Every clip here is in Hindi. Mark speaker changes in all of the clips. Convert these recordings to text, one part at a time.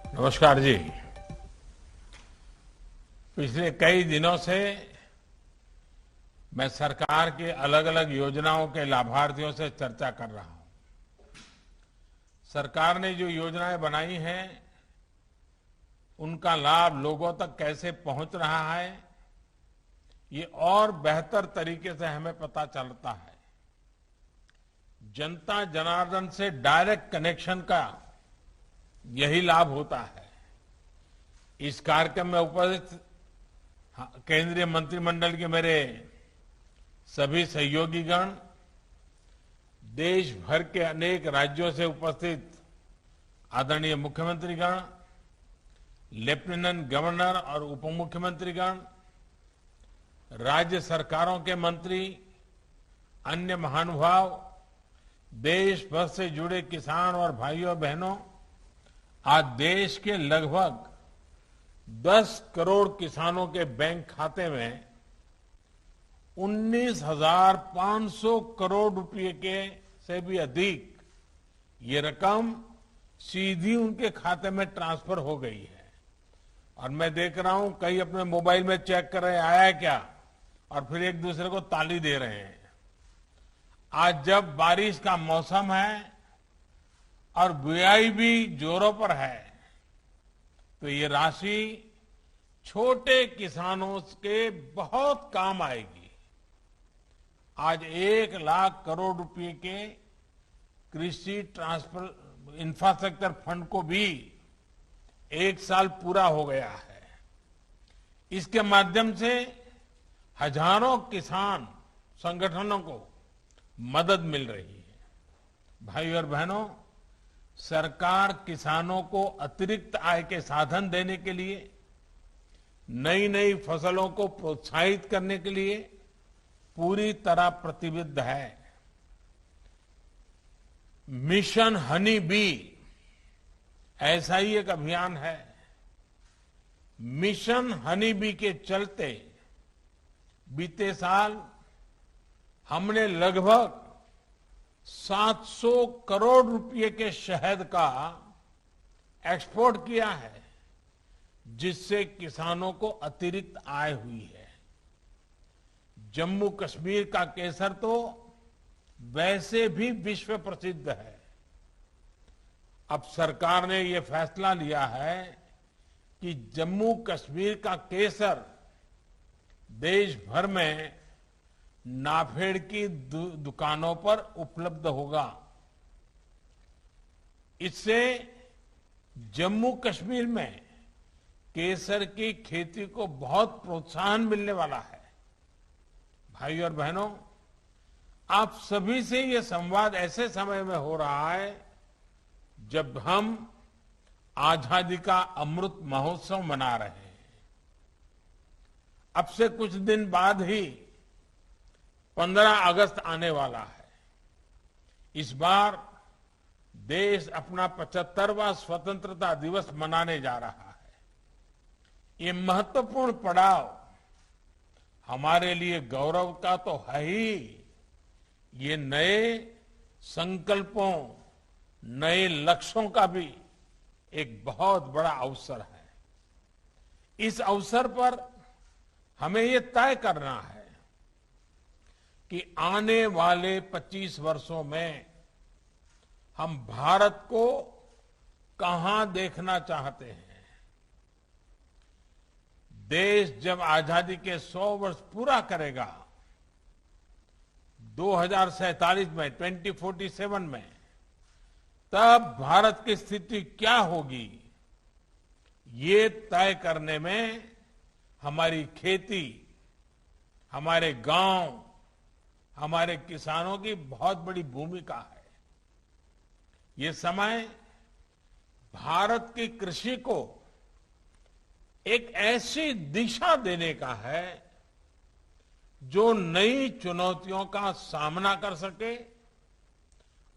Speaker 1: नमस्कार जी। पिछले कई दिनों से मैं सरकार की अलग अलग योजनाओं के लाभार्थियों से चर्चा कर रहा हूं। सरकार ने जो योजनाएं बनाई हैं उनका लाभ लोगों तक कैसे पहुंच रहा है, ये और बेहतर तरीके से हमें पता चलता है। जनता जनार्दन से डायरेक्ट कनेक्शन का यही लाभ होता है। इस कार्यक्रम में उपस्थित केंद्रीय मंत्रिमंडल के मेरे सभी सहयोगीगण, देश भर के अनेक राज्यों से उपस्थित आदरणीय मुख्यमंत्रीगण, लेफ्टिनेंट गवर्नर और उप मुख्यमंत्रीगण, राज्य सरकारों के मंत्री, अन्य महानुभाव, देश भर से जुड़े किसान और भाइयों बहनों, आज देश के लगभग 10 करोड़ किसानों के बैंक खाते में 19,500 करोड़ रुपए के से भी अधिक ये रकम सीधी उनके खाते में ट्रांसफर हो गई है। और मैं देख रहा हूं कई अपने मोबाइल में चेक कर रहे हैं आया है क्या, और फिर एक दूसरे को ताली दे रहे हैं। आज जब बारिश का मौसम है और बुआई भी जोरों पर है, तो ये राशि छोटे किसानों के बहुत काम आएगी। आज 1 लाख करोड़ रुपए के कृषि ट्रांसफर इंफ्रास्ट्रक्चर फंड को भी 1 साल पूरा हो गया है। इसके माध्यम से हजारों किसान संगठनों को मदद मिल रही है। भाई और बहनों, सरकार किसानों को अतिरिक्त आय के साधन देने के लिए, नई नई फसलों को प्रोत्साहित करने के लिए पूरी तरह प्रतिबद्ध है। मिशन हनी बी ऐसा ही एक अभियान है। मिशन हनी बी के चलते बीते साल हमने लगभग 700 करोड़ रुपए के शहद का एक्सपोर्ट किया है, जिससे किसानों को अतिरिक्त आय हुई है। जम्मू कश्मीर का केसर तो वैसे भी विश्व प्रसिद्ध है। अब सरकार ने यह फैसला लिया है कि जम्मू कश्मीर का केसर देश भर में नाफेड की दुकानों पर उपलब्ध होगा। इससे जम्मू कश्मीर में केसर की खेती को बहुत प्रोत्साहन मिलने वाला है। भाई और बहनों, आप सभी से यह संवाद ऐसे समय में हो रहा है जब हम आजादी का अमृत महोत्सव मना रहे हैं। अब से कुछ दिन बाद ही 15 अगस्त आने वाला है। इस बार देश अपना 75वां स्वतंत्रता दिवस मनाने जा रहा है। ये महत्वपूर्ण पड़ाव हमारे लिए गौरव का तो है ही, ये नए संकल्पों, नए लक्ष्यों का भी एक बहुत बड़ा अवसर है। इस अवसर पर हमें ये तय करना है कि आने वाले 25 वर्षों में हम भारत को कहां देखना चाहते हैं। देश जब आजादी के 100 वर्ष पूरा करेगा 2047 में, 2047 में, तब भारत की स्थिति क्या होगी, ये तय करने में हमारी खेती, हमारे गांव, हमारे किसानों की बहुत बड़ी भूमिका है। ये समय भारत की कृषि को एक ऐसी दिशा देने का है जो नई चुनौतियों का सामना कर सके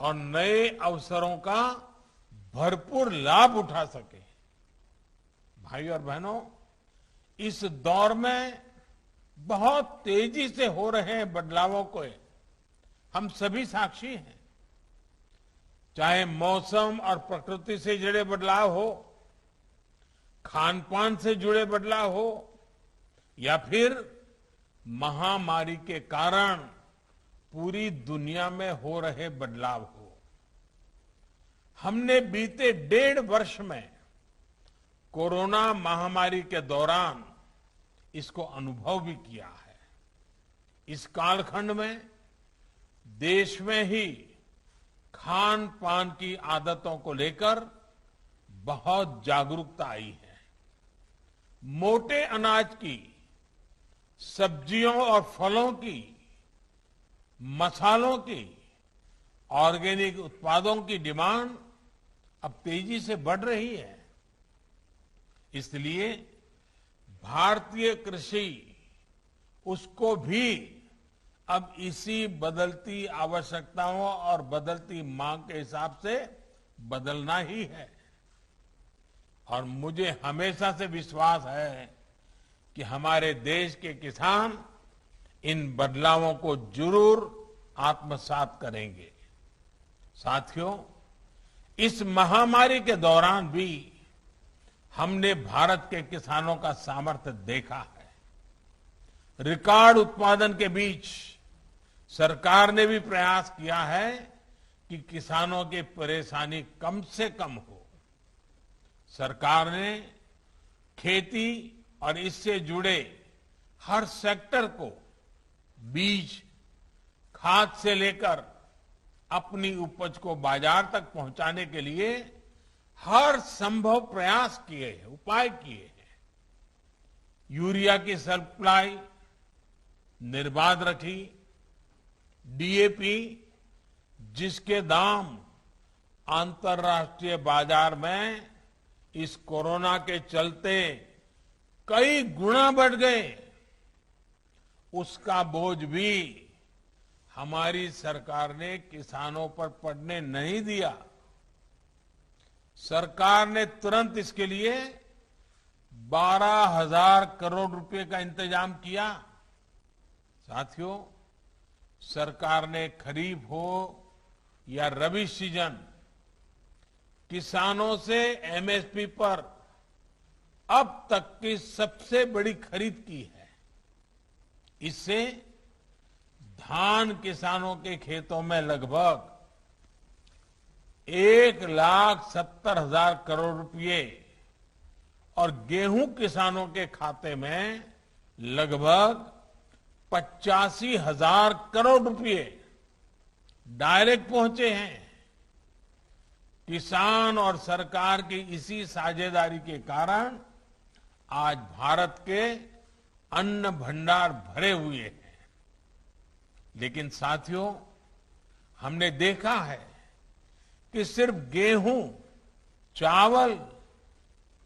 Speaker 1: और नए अवसरों का भरपूर लाभ उठा सके। भाई और बहनों, इस दौर में बहुत तेजी से हो रहे बदलावों को हम सभी साक्षी हैं। चाहे मौसम और प्रकृति से जुड़े बदलाव हो, खान पान से जुड़े बदलाव हो या फिर महामारी के कारण पूरी दुनिया में हो रहे बदलाव हो, हमने बीते 1.5 वर्ष में कोरोना महामारी के दौरान इसको अनुभव भी किया है। इस कालखंड में देश में ही खान पान की आदतों को लेकर बहुत जागरूकता आई है। मोटे अनाज की, सब्जियों और फलों की, मसालों की, ऑर्गेनिक उत्पादों की डिमांड अब तेजी से बढ़ रही है। इसलिए भारतीय कृषि, उसको भी अब इसी बदलती आवश्यकताओं और बदलती मांग के हिसाब से बदलना ही है। और मुझे हमेशा से विश्वास है कि हमारे देश के किसान इन बदलावों को जरूर आत्मसात करेंगे। साथियों, इस महामारी के दौरान भी हमने भारत के किसानों का सामर्थ्य देखा है। रिकॉर्ड उत्पादन के बीच सरकार ने भी प्रयास किया है कि किसानों की परेशानी कम से कम हो। सरकार ने खेती और इससे जुड़े हर सेक्टर को बीज, खाद से लेकर अपनी उपज को बाजार तक पहुंचाने के लिए हर संभव प्रयास किए हैं, उपाय किए हैं। यूरिया की सप्लाई निर्बाध रखी, डीएपी जिसके दाम अंतर्राष्ट्रीय बाजार में इस कोरोना के चलते कई गुना बढ़ गए, उसका बोझ भी हमारी सरकार ने किसानों पर पड़ने नहीं दिया। सरकार ने तुरंत इसके लिए 12,000 करोड़ रुपए का इंतजाम किया। साथियों, सरकार ने खरीफ हो या रबी सीजन, किसानों से एमएसपी पर अब तक की सबसे बड़ी खरीद की है। इससे धान किसानों के खेतों में लगभग 1,70,000 करोड़ रुपए और गेहूं किसानों के खाते में लगभग 85,000 करोड़ रुपए डायरेक्ट पहुंचे हैं। किसान और सरकार की इसी साझेदारी के कारण आज भारत के अन्न भंडार भरे हुए हैं। लेकिन साथियों, हमने देखा है कि सिर्फ गेहूं, चावल,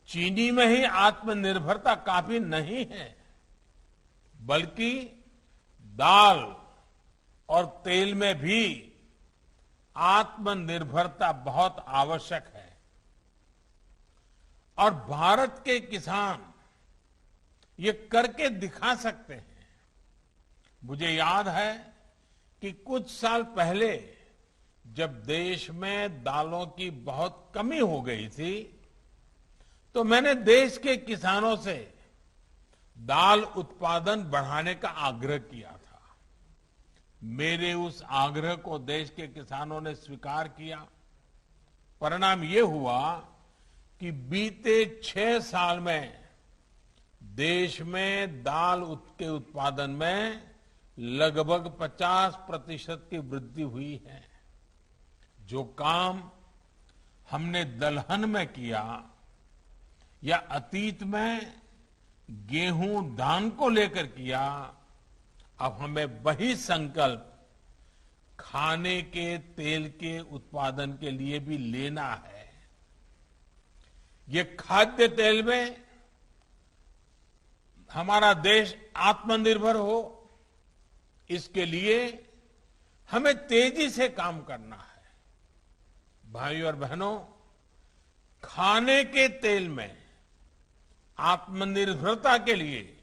Speaker 1: चीनी में ही आत्मनिर्भरता काफी नहीं है, बल्कि दाल और तेल में भी आत्मनिर्भरता बहुत आवश्यक है। और भारत के किसान ये करके दिखा सकते हैं। मुझे याद है कि कुछ साल पहले जब देश में दालों की बहुत कमी हो गई थी, तो मैंने देश के किसानों से दाल उत्पादन बढ़ाने का आग्रह किया था। मेरे उस आग्रह को देश के किसानों ने स्वीकार किया। परिणाम ये हुआ कि बीते 6 साल में देश में दाल के उत्पादन में लगभग 50% की वृद्धि हुई है। जो काम हमने दलहन में किया या अतीत में गेहूं, धान को लेकर किया, अब हमें वही संकल्प खाने के तेल के उत्पादन के लिए भी लेना है। ये खाद्य तेल में हमारा देश आत्मनिर्भर हो, इसके लिए हमें तेजी से काम करना है। भाइयों और बहनों, खाने के तेल में आत्मनिर्भरता के लिए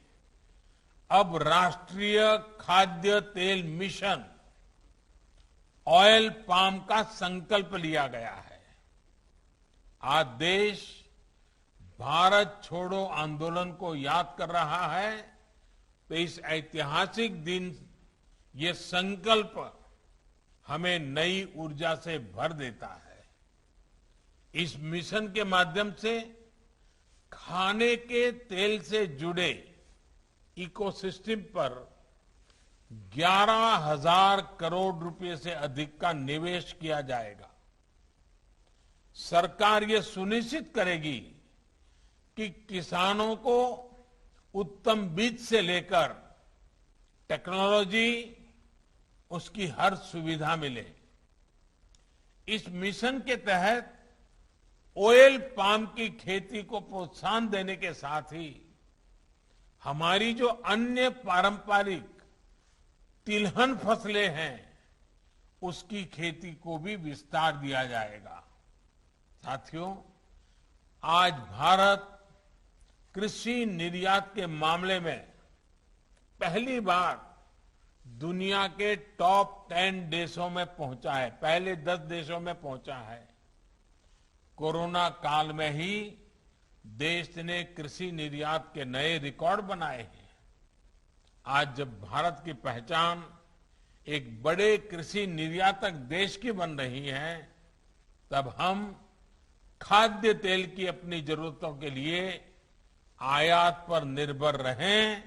Speaker 1: अब राष्ट्रीय खाद्य तेल मिशन ऑयल पाम का संकल्प लिया गया है। आज देश भारत छोड़ो आंदोलन को याद कर रहा है, तो इस ऐतिहासिक दिन ये संकल्प हमें नई ऊर्जा से भर देता है। इस मिशन के माध्यम से खाने के तेल से जुड़े इकोसिस्टम पर 11,000 करोड़ रुपए से अधिक का निवेश किया जाएगा। सरकार ये सुनिश्चित करेगी कि किसानों को उत्तम बीज से लेकर टेक्नोलॉजी, उसकी हर सुविधा मिले। इस मिशन के तहत ऑयल पाम की खेती को प्रोत्साहन देने के साथ ही हमारी जो अन्य पारंपरिक तिलहन फसलें हैं, उसकी खेती को भी विस्तार दिया जाएगा। साथियों, आज भारत कृषि निर्यात के मामले में पहली बार दुनिया के टॉप 10 देशों में पहुंचा है, पहले 10 देशों में पहुंचा है। कोरोना काल में ही देश ने कृषि निर्यात के नए रिकॉर्ड बनाए हैं। आज जब भारत की पहचान एक बड़े कृषि निर्यातक देश की बन रही है, तब हम खाद्य तेल की अपनी जरूरतों के लिए आयात पर निर्भर रहें,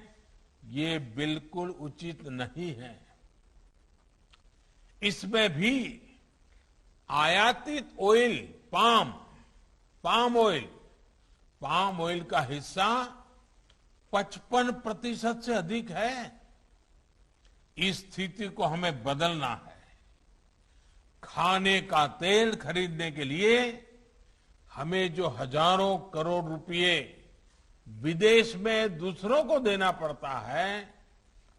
Speaker 1: ये बिल्कुल उचित नहीं है। इसमें भी आयातित ऑयल, पाम ऑयल का हिस्सा 55% से अधिक है। इस स्थिति को हमें बदलना है। खाने का तेल खरीदने के लिए हमें जो हजारों करोड़ रुपए विदेश में दूसरों को देना पड़ता है,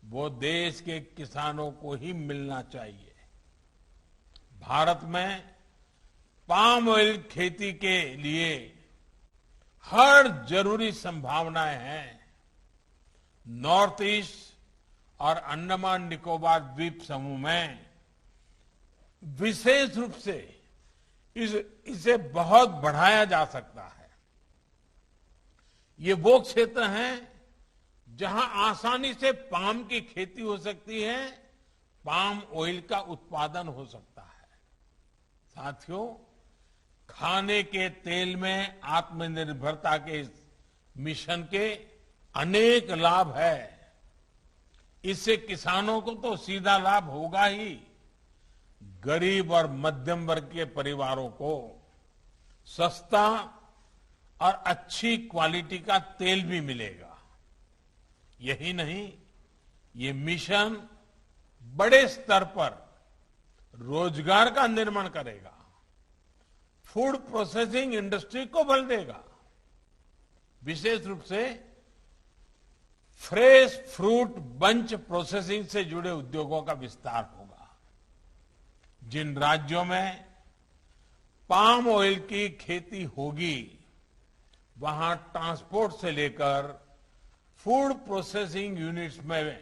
Speaker 1: वो देश के किसानों को ही मिलना चाहिए। भारत में पाम ऑयल खेती के लिए हर जरूरी संभावनाएं हैं। नॉर्थ ईस्ट और अंडमान निकोबार द्वीप समूह में विशेष रूप से इसे बहुत बढ़ाया जा सकता है। ये वो क्षेत्र हैं जहां आसानी से पाम की खेती हो सकती है, पाम ऑयल का उत्पादन हो सकता है। साथियों, खाने के तेल में आत्मनिर्भरता के इस मिशन के अनेक लाभ है। इससे किसानों को तो सीधा लाभ होगा ही, गरीब और मध्यम वर्ग के परिवारों को सस्ता और अच्छी क्वालिटी का तेल भी मिलेगा। यही नहीं, ये मिशन बड़े स्तर पर रोजगार का निर्माण करेगा, फूड प्रोसेसिंग इंडस्ट्री को बल देगा। विशेष रूप से फ्रेश फ्रूट बंच प्रोसेसिंग से जुड़े उद्योगों का विस्तार होगा। जिन राज्यों में पाम ऑयल की खेती होगी, वहां ट्रांसपोर्ट से लेकर फूड प्रोसेसिंग यूनिट्स में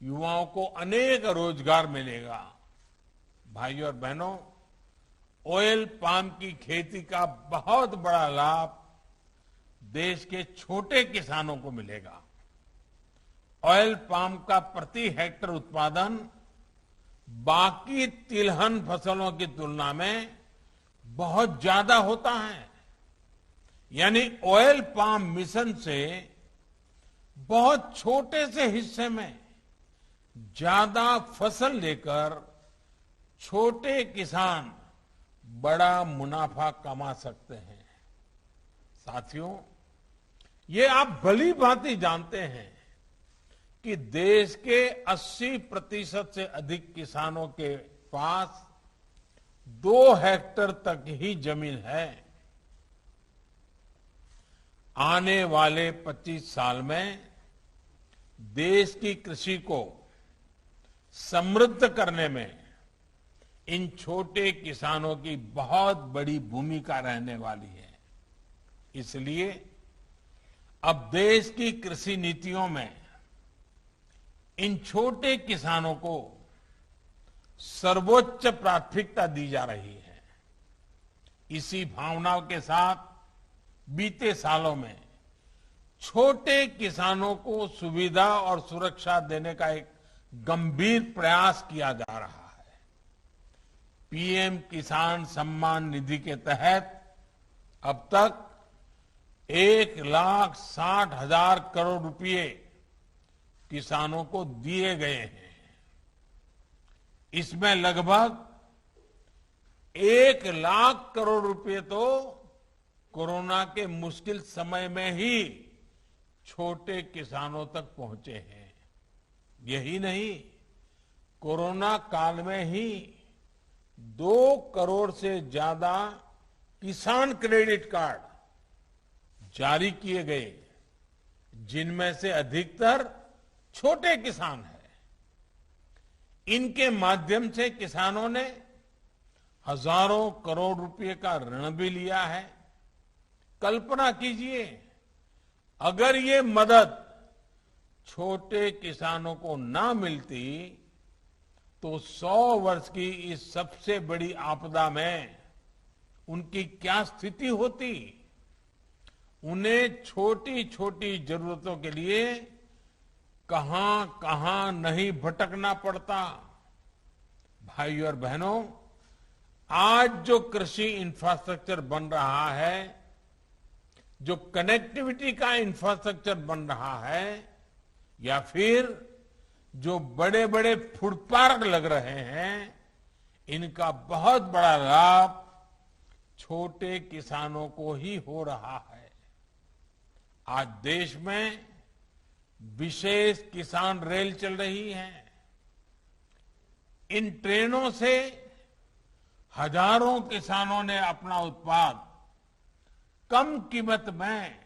Speaker 1: युवाओं को अनेक रोजगार मिलेगा। भाइयों और बहनों, ऑयल पाम की खेती का बहुत बड़ा लाभ देश के छोटे किसानों को मिलेगा। ऑयल पाम का प्रति हेक्टेयर उत्पादन बाकी तिलहन फसलों की तुलना में बहुत ज्यादा होता है। यानी ऑयल पाम मिशन से बहुत छोटे से हिस्से में ज्यादा फसल लेकर छोटे किसान बड़ा मुनाफा कमा सकते हैं। साथियों, ये आप भली भांति जानते हैं कि देश के 80% से अधिक किसानों के पास 2 हेक्टेयर तक ही जमीन है। आने वाले 25 साल में देश की कृषि को समृद्ध करने में इन छोटे किसानों की बहुत बड़ी भूमिका रहने वाली है। इसलिए अब देश की कृषि नीतियों में इन छोटे किसानों को सर्वोच्च प्राथमिकता दी जा रही है। इसी भावनाओं के साथ बीते सालों में छोटे किसानों को सुविधा और सुरक्षा देने का एक गंभीर प्रयास किया जा रहा है। पीएम किसान सम्मान निधि के तहत अब तक 1,60,000 करोड़ रुपए किसानों को दिए गए हैं। इसमें लगभग 1,00,000 करोड़ रुपए तो कोरोना के मुश्किल समय में ही छोटे किसानों तक पहुंचे हैं। यही नहीं, कोरोना काल में ही 2 करोड़ से ज्यादा किसान क्रेडिट कार्ड जारी किए गए, जिनमें से अधिकतर छोटे किसान हैं। इनके माध्यम से किसानों ने हजारों करोड़ रुपए का ऋण भी लिया है। कल्पना कीजिए, अगर ये मदद छोटे किसानों को ना मिलती तो 100 वर्ष की इस सबसे बड़ी आपदा में उनकी क्या स्थिति होती। उन्हें छोटी छोटी जरूरतों के लिए कहां कहां नहीं भटकना पड़ता। भाइयों और बहनों, आज जो कृषि इंफ्रास्ट्रक्चर बन रहा है, जो कनेक्टिविटी का इंफ्रास्ट्रक्चर बन रहा है, या फिर जो बड़े बड़े फूड पार्क लग रहे हैं, इनका बहुत बड़ा लाभ छोटे किसानों को ही हो रहा है। आज देश में विशेष किसान रेल चल रही है। इन ट्रेनों से हजारों किसानों ने अपना उत्पाद कम कीमत में,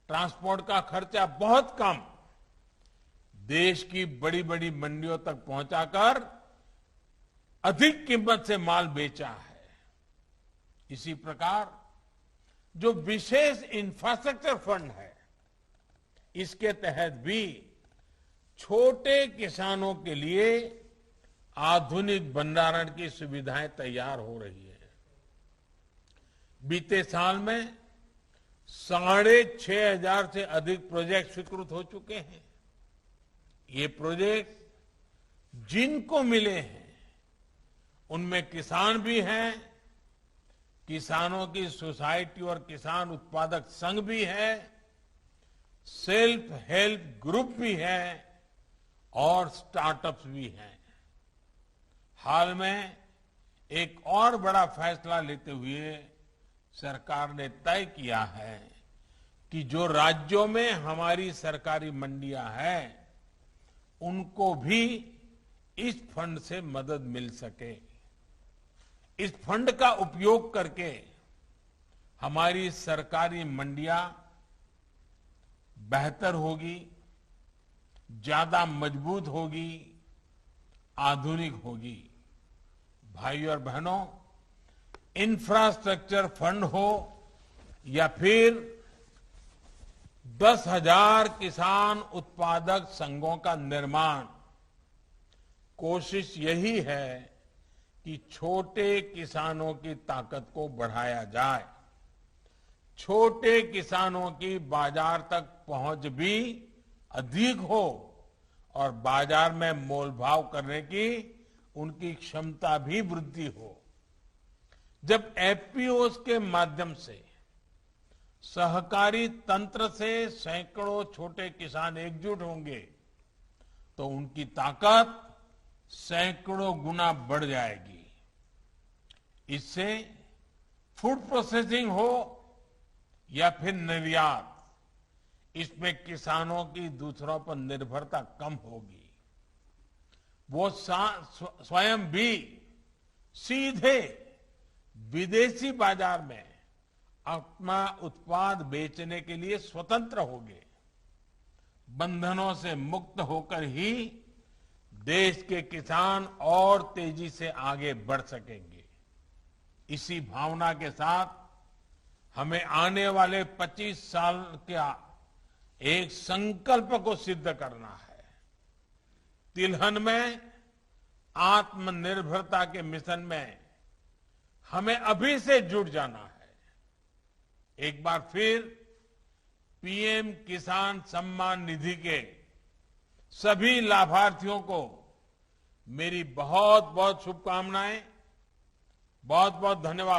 Speaker 1: ट्रांसपोर्ट का खर्चा बहुत कम, देश की बड़ी बड़ी मंडियों तक पहुंचाकर अधिक कीमत से माल बेचा है। इसी प्रकार जो विशेष इंफ्रास्ट्रक्चर फंड है, इसके तहत भी छोटे किसानों के लिए आधुनिक भंडारण की सुविधाएं तैयार हो रही है। बीते साल में 6,500 से अधिक प्रोजेक्ट स्वीकृत हो चुके हैं। ये प्रोजेक्ट जिनको मिले हैं, उनमें किसान भी हैं, किसानों की सोसाइटी और किसान उत्पादक संघ भी है, सेल्फ हेल्प ग्रुप भी है और स्टार्टअप्स भी हैं। हाल में एक और बड़ा फैसला लेते हुए सरकार ने तय किया है कि जो राज्यों में हमारी सरकारी मंडियां हैं, उनको भी इस फंड से मदद मिल सके। इस फंड का उपयोग करके हमारी सरकारी मंडियां बेहतर होगी, ज्यादा मजबूत होगी, आधुनिक होगी। भाइयों और बहनों, इंफ्रास्ट्रक्चर फंड हो या फिर 10,000 किसान उत्पादक संघों का निर्माण, कोशिश यही है कि छोटे किसानों की ताकत को बढ़ाया जाए, छोटे किसानों की बाजार तक पहुंच भी अधिक हो और बाजार में मोलभाव करने की उनकी क्षमता भी वृद्धि हो। जब एफपीओस के माध्यम से सहकारी तंत्र से सैकड़ों छोटे किसान एकजुट होंगे तो उनकी ताकत सैकड़ों गुना बढ़ जाएगी। इससे फूड प्रोसेसिंग हो या फिर निर्यात, इसमें किसानों की दूसरों पर निर्भरता कम होगी। वो स्वयं भी सीधे विदेशी बाजार में अपना उत्पाद बेचने के लिए स्वतंत्र होंगे। बंधनों से मुक्त होकर ही देश के किसान और तेजी से आगे बढ़ सकेंगे। इसी भावना के साथ हमें आने वाले 25 साल का एक संकल्प को सिद्ध करना है। तिलहन में आत्मनिर्भरता के मिशन में हमें अभी से जुट जाना है। एक बार फिर पीएम किसान सम्मान निधि के सभी लाभार्थियों को मेरी बहुत बहुत शुभकामनाएं, बहुत बहुत धन्यवाद।